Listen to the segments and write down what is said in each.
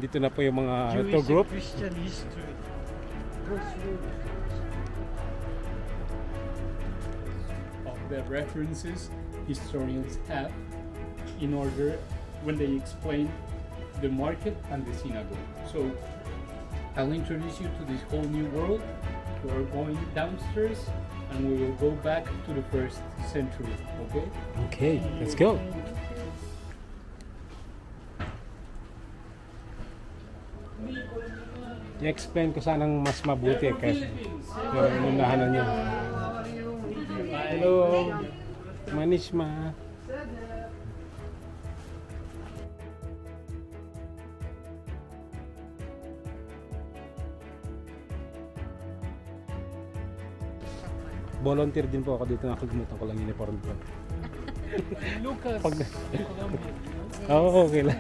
Dito na po yung mga Jewish tour group. and Christian history. Crossroads. Of the references historians have in order when they explain the market and the synagogue. So I'll introduce you to this whole new world. We're going downstairs and we will go back to the first century, okay? Okay, let's go. I-explain ko sanang mas mabuti kasi yung unahanan niya. Hello, Manishma. Volunteer din po ako dito, nakalimutan ko lang yung uniform ko. Lucas, Pag... Colombia. Oo, okay lang.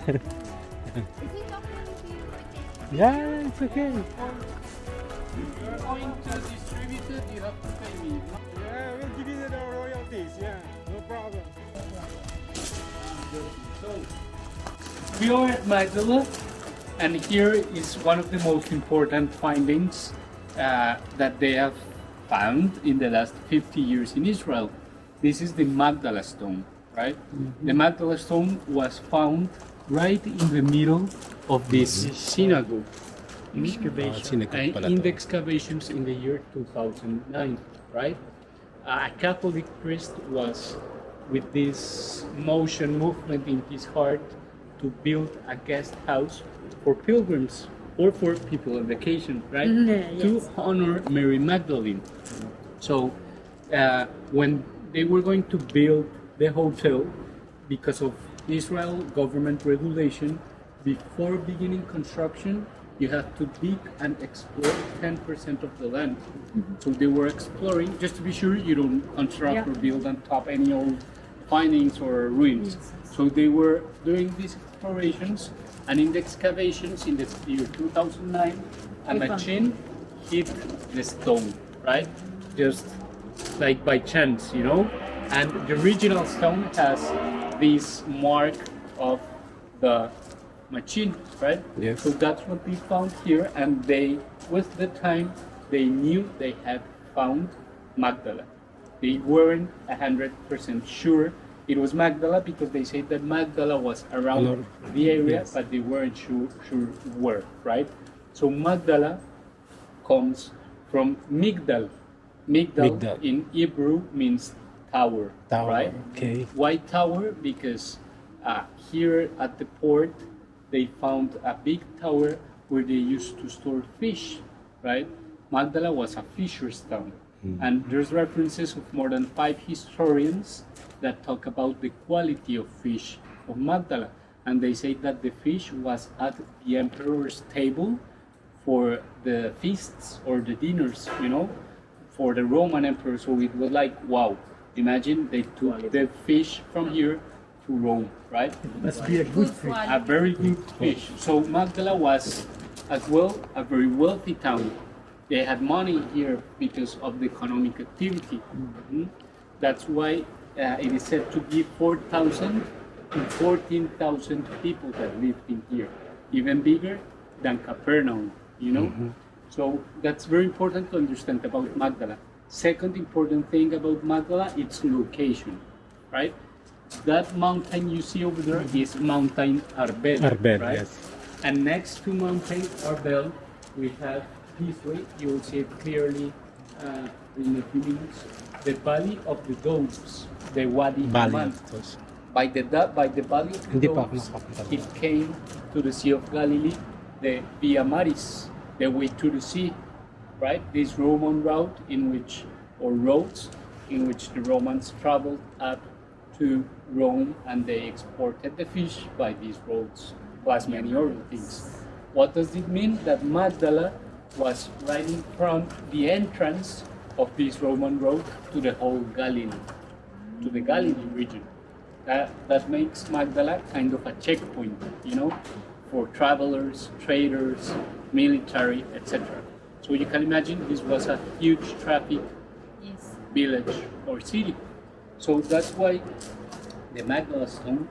Yeah, it's okay. You're going to distribute it, you have to pay me. Yeah, we'll give you the royalties, yeah, no problem. So, we are at Magdala, and here is one of the most important findings that they have found in the last 50 years in Israel. This is the Magdala Stone, right? The Magdala Stone was found right in the middle of this synagogue. Excavation. In the excavations in the year 2009, right? A Catholic priest was with this movement in his heart to build a guest house for pilgrims or for people on vacation, right? Yes. To honor Mary Magdalene. So when they were going to build the hotel, because of Israel government regulation, before beginning construction, you have to dig and explore 10% of the land. So they were exploring, just to be sure you don't construct or build on top any old findings or ruins. So they were doing these explorations, and in the excavations in the year 2009, a machine hit the stone, right? Just like by chance, you know? And the original stone has this mark of the machine, right? Yes. So that's what we found here, and they, with the time, they knew they had found Magdala. They weren't 100% sure it was Magdala because they said that Magdala was around the area, yes. but they weren't sure where, right? So Magdala comes from Migdal. Migdal in Hebrew means tower, right? Okay. Why tower? Because here at the port, they found a big tower where they used to store fish, right? Magdala was a fisher's town. And there's references of more than 5 historians that talk about the quality of fish of Magdala. And they say that the fish was at the emperor's table for the feasts or the dinners, you know, for the Roman emperor. So it was like, wow, imagine they took the fish from here to Rome, right? Must be a good fish. A very good fish. So Magdala was as well a very wealthy town. They had money here because of the economic activity. That's why it is said to be 4,000 to 14,000 people that lived in here, even bigger than Capernaum, you know? So that's very important to understand about Magdala. Second important thing about Magdala, its location, right? That mountain you see over there is Mountain Arbel, right? Yes. And next to Mountain Arbel, we have this way, you will see it clearly in a few minutes, the Valley of the Doves, the Wadi Haman. By the Valley of the Doves, it came to the Sea of Galilee, the Via Maris, the way to the sea, right? This Roman route in which, or roads, in which the Romans traveled up to Rome and they exported the fish by these roads, plus many other things. What does it mean? That Magdala was right in front, the entrance of this Roman road to the whole Galilee, to the Galilee region. That makes Magdala kind of a checkpoint, you know, for travelers, traders, military, etc. So you can imagine this was a huge traffic village or city. So that's why the Magdala Stone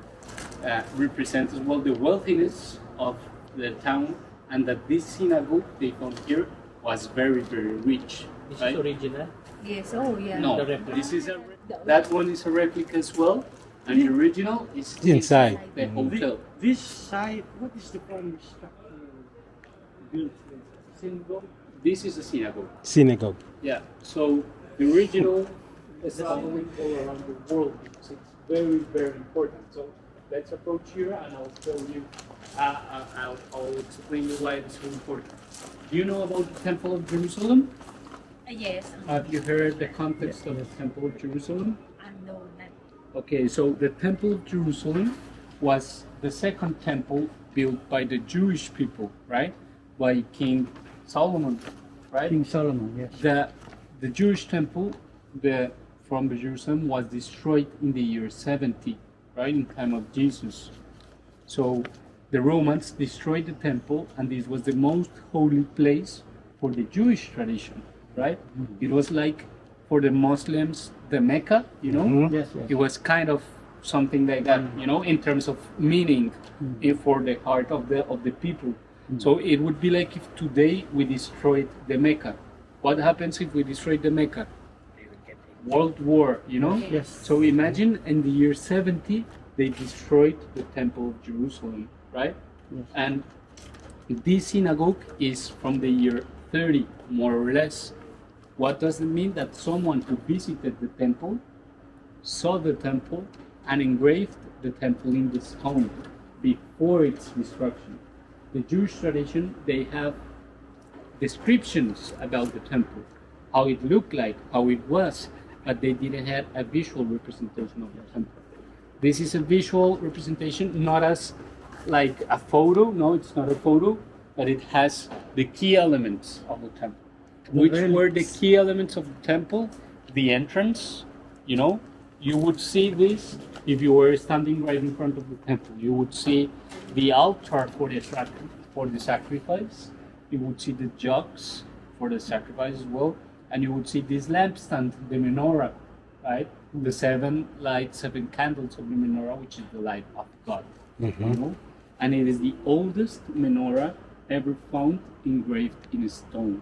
represents as well the wealthiness of the town, and that this synagogue they found here was very, very rich. This right? is original. Yes, oh yeah. No, The replica. this is that one is a replica as well, and the original is Inside. the hotel. This side, what is the primary structure built? Synagogue? This is a synagogue. Synagogue. Yeah. So the original is following all around the world because it's very, very important. So let's approach here, and I'll show you. I'll explain you why it's so important. Do you know about the Temple of Jerusalem? Yes. Have you heard the context of the Temple of Jerusalem? No, not. Okay, so the Temple of Jerusalem was the second temple built by the Jewish people, right? By King Solomon, right? King Solomon, yes. The Jewish temple from Jerusalem was destroyed in the year 70, right? In time of Jesus. So the Romans destroyed the temple, and this was the most holy place for the Jewish tradition, right? It was like for the Muslims, the Mecca, you know? Yes, yes. It was kind of something like that, you know, in terms of meaning for the heart of the people. So it would be like if today we destroyed the Mecca. What happens if we destroyed the Mecca? World War, you know? Yes. So imagine in the year 70, they destroyed the Temple of Jerusalem, right? Yes. And this synagogue is from the year 30, more or less. What does it mean? That someone who visited the temple saw the temple and engraved the temple in the stone before its destruction. The Jewish tradition, they have descriptions about the temple, how it looked like, how it was, but they didn't have a visual representation of the temple. This is a visual representation, not as like a photo. No, it's not a photo, but it has the key elements of the temple. Which were the key elements of the temple? The entrance, you know, you would see this if you were standing right in front of the temple. You would see the altar for the sacrifice. You would see the jugs for the sacrifice as well, and you would see this lampstand, the menorah, right? The seven candles of the menorah, which is the light of God. You know? And it is the oldest menorah ever found engraved in a stone.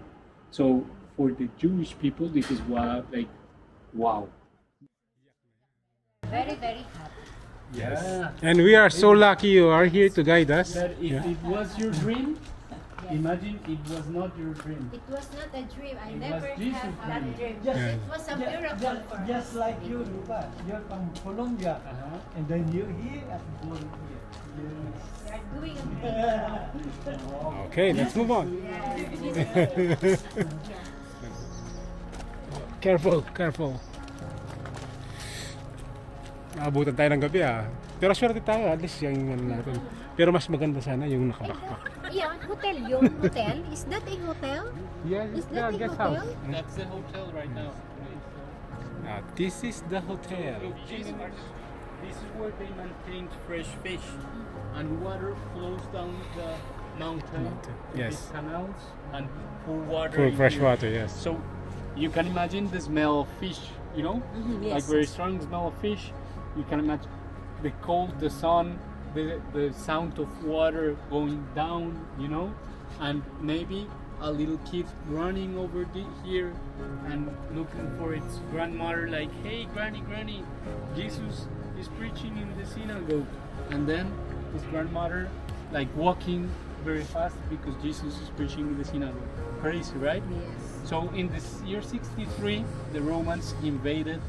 So for the Jewish people, this is wow. Very, very happy. Yeah. And we are so lucky you are here to guide us. But if it was your dream, imagine it was not your dream. It was not a dream. I It never was Jesus' had that dream. dream. It was a miracle for us. Just like you, Lupa. You're from Colombia, and then you're here and born here. We are doing a great job. Okay, let's move on. Yes. Careful, careful. Naabutan tayo ng gabi Pero swerte tayo, at least yung ano natin. Pero mas maganda sana yung nakabackpack. Yeah, hotel. Yung hotel, is that a hotel? Yeah, Is it's that the a guest hotel? house. That's the hotel right now. This is the hotel. This is where they maintained fresh fish, and water flows down the mountain. Yes. These canals and pour water. For in fresh here. water, yes. So you can imagine the smell of fish, you know, like Yes. very strong smell of fish. You can imagine the cold, the sun, the sound of water going down, you know, and maybe a little kid running over here and looking for its grandmother, like, hey, granny, Jesus is preaching in the synagogue. And then his grandmother, like, walking very fast because Jesus is preaching in the synagogue. Crazy, right? Yes. So in the year 63, the Romans invaded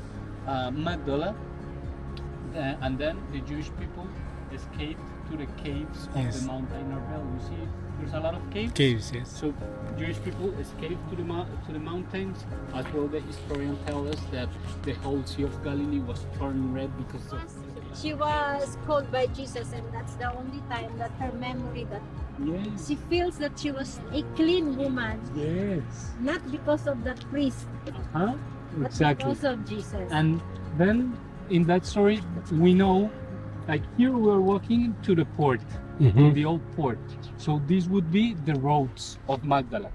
Magdala, and then the Jewish people escaped to the caves of Yes. the Mount Arbel. You see, there's a lot of caves. Caves, yes. So Jewish people escaped to the mountains. As well, the historian tells us that the whole Sea of Galilee was turned red because of. She was called by Jesus, and that's the only time that her memory that Yes. she feels that she was a clean woman, Yes. not because of that priest, Huh? but Exactly. because of Jesus. And then in that story, we know, like here we're walking to the port, to the old port. So this would be the roads of Magdala.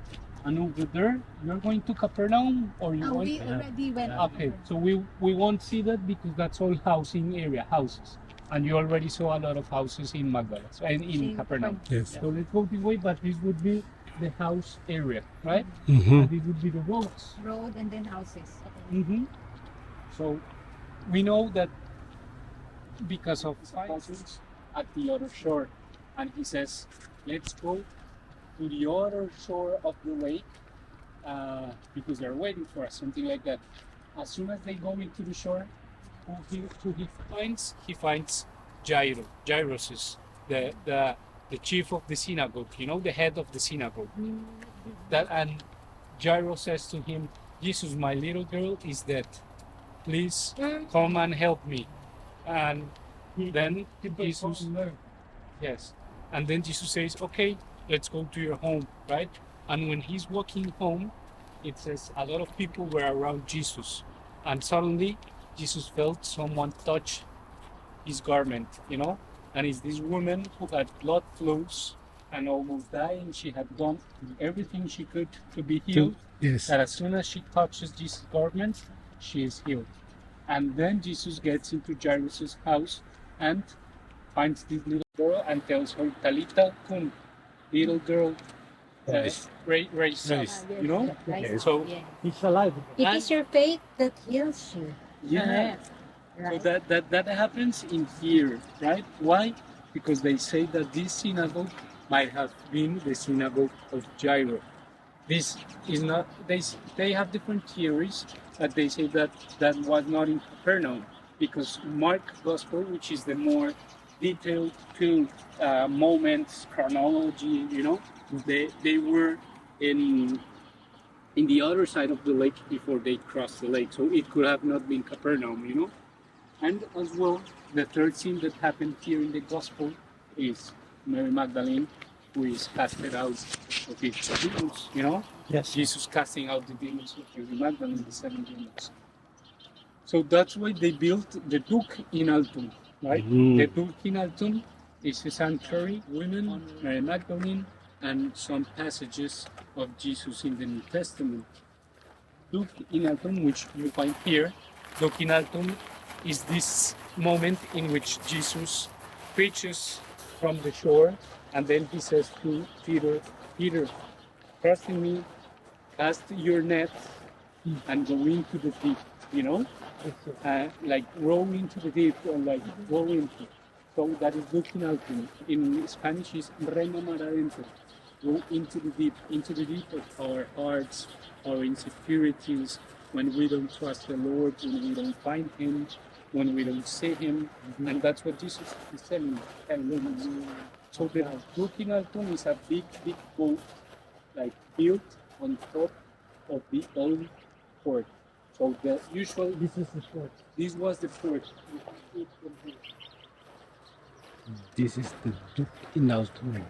And over there, you're going to Capernaum, or you We already went. Okay, so we won't see that because that's all housing area, houses. And you already saw a lot of houses in Magdala and in Capernaum. Yes. So let's go this way, but this would be the house area, right? Mm-hmm. And this would be the roads. Road and then houses. Mm-hmm. So we know that because of houses at the other shore, and he says, let's go to the other shore of the lake because they're waiting for us, something like that. As soon as they go into the shore, who he finds? He finds Jairo. Jairus is the chief of the synagogue, you know, the head of the synagogue. And Jairo says to him, Jesus, my little girl is dead. Please come and help me. And then Jesus, yes, and then Jesus says, okay, let's go to your home, right? And when he's walking home, it says a lot of people were around Jesus, and suddenly Jesus felt someone touch his garment, you know, and it's this woman who had blood flows and almost dying. She had done everything she could to be healed. Yes. That as soon as she touches Jesus' garment, she is healed. And then Jesus gets into Jairus' house and finds this little girl and tells her, Talita cum, little girl, raise up, you know? Right. So, Yeah. He's alive. It is your faith that heals you. yeah. Right. So that happens in here, right? Why? Because they say that this synagogue might have been the synagogue of Jairo. This is not. They have different theories, but they say that was not in Capernaum, because Mark Gospel, which is the more detailed to moments chronology, you know, they were in the other side of the lake before they crossed the lake, so it could have not been Capernaum, you know. And as well, the third scene that happened here in the Gospel is Mary Magdalene, who is casted out of the demons, you know? Yes. Jesus casting out the demons of Mary Magdalene, the 7 demons. So that's why they built the Duke in Altum, right? The Duke in Altum is a sanctuary, women, Mary Magdalene, and some passages of Jesus in the New Testament. Duke in Altum, which you find here, Duke in Altum is this moment in which Jesus preaches from the shore, and then he says to Peter, Peter, trust in me, cast your net and go into the deep, you know? Like roll into the deep, or like roll into. So that is looking out. In Spanish is remamar adentro. Go into the deep of our hearts, our insecurities, when we don't trust the Lord, when we don't find Him, when we don't see Him, and that's what Jesus is telling us. So the looking altum is a big boat, like built on top of the old fort. So the usual. This is the fort. This was the fort. This is the Duke in Altum.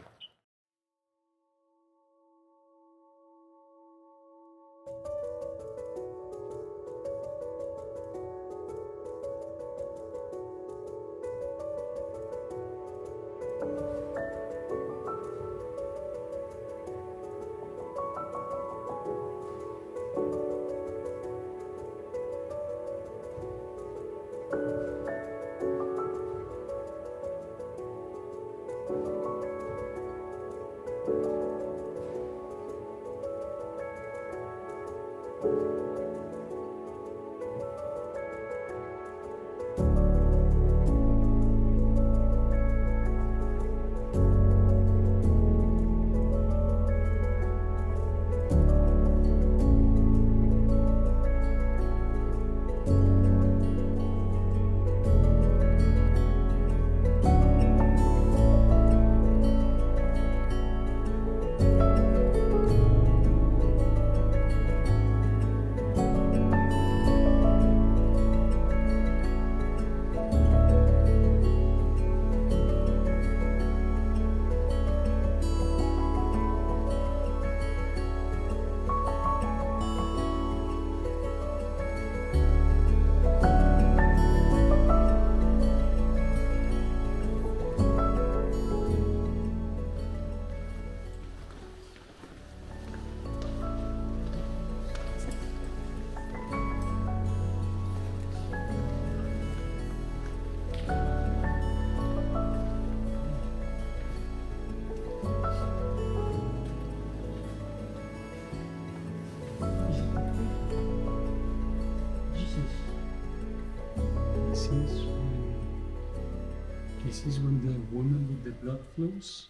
This is when the woman with the blood flows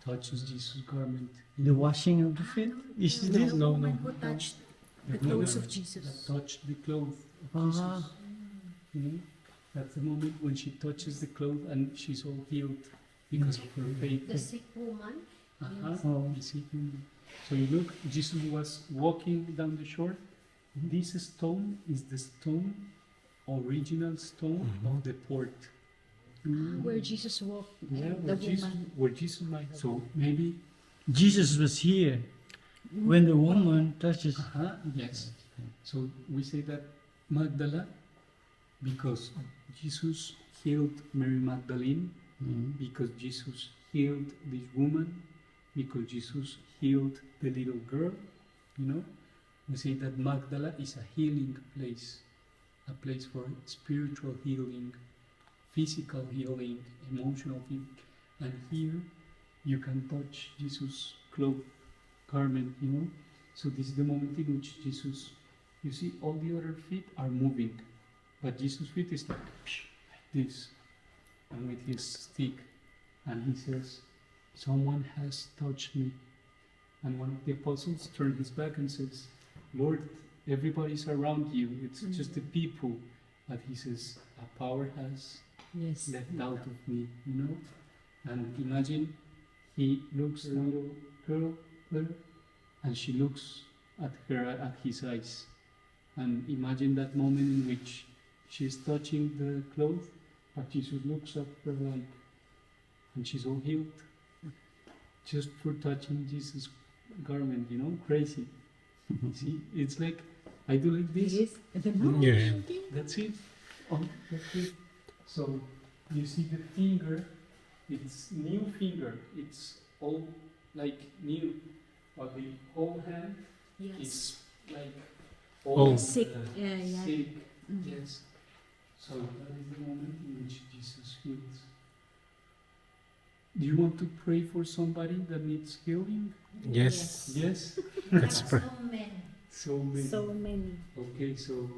touches Jesus' garment. The washing of the feet? Is The this? woman who touched the woman clothes of that Jesus. touched the clothes of Ah. Jesus. You know, that's the moment when she touches the cloth and she's all healed because of her faith. The sick woman. Uh-huh. Oh. You see? So you look, Jesus was walking down the shore. This stone is the stone, original stone of the port. Where Jesus walked. Yeah, and the where Jesus might. So maybe, Jesus was here when the woman touches. yes. So we say that Magdala, because Jesus healed Mary Magdalene, because Jesus healed this woman, because Jesus healed the little girl, you know. We say that Magdala is a healing place, a place for spiritual healing, physical healing, emotional healing. And here you can touch Jesus' cloak, garment, you know. So this is the moment in which Jesus, you see, all the other feet are moving, but Jesus' feet is like this, and with his stick, and he says, "Someone has touched me." And one of the apostles turned his back and says, "Lord, everybody's around you, it's just the people." But he says, "A power has Yes. left out of me," you know. And imagine he looks at the little girl there, and she looks at his eyes. And imagine that moment in which she's touching the cloth, but Jesus looks at her like, and she's all healed just for touching Jesus' garment, you know, crazy. You see, it's like I do like this. Yes. I don't know. Yeah. That's it. Oh, that's it. So you see the finger, it's new finger, it's all like new, but the whole hand Yes. is like Oh. all Sick. Yeah, yeah. sick. Mm. Yes. So that is the moment in which Jesus heals. Do you want to pray for somebody that needs healing? Yes. Yes. Let's pray. So many. So many. So many. Okay, so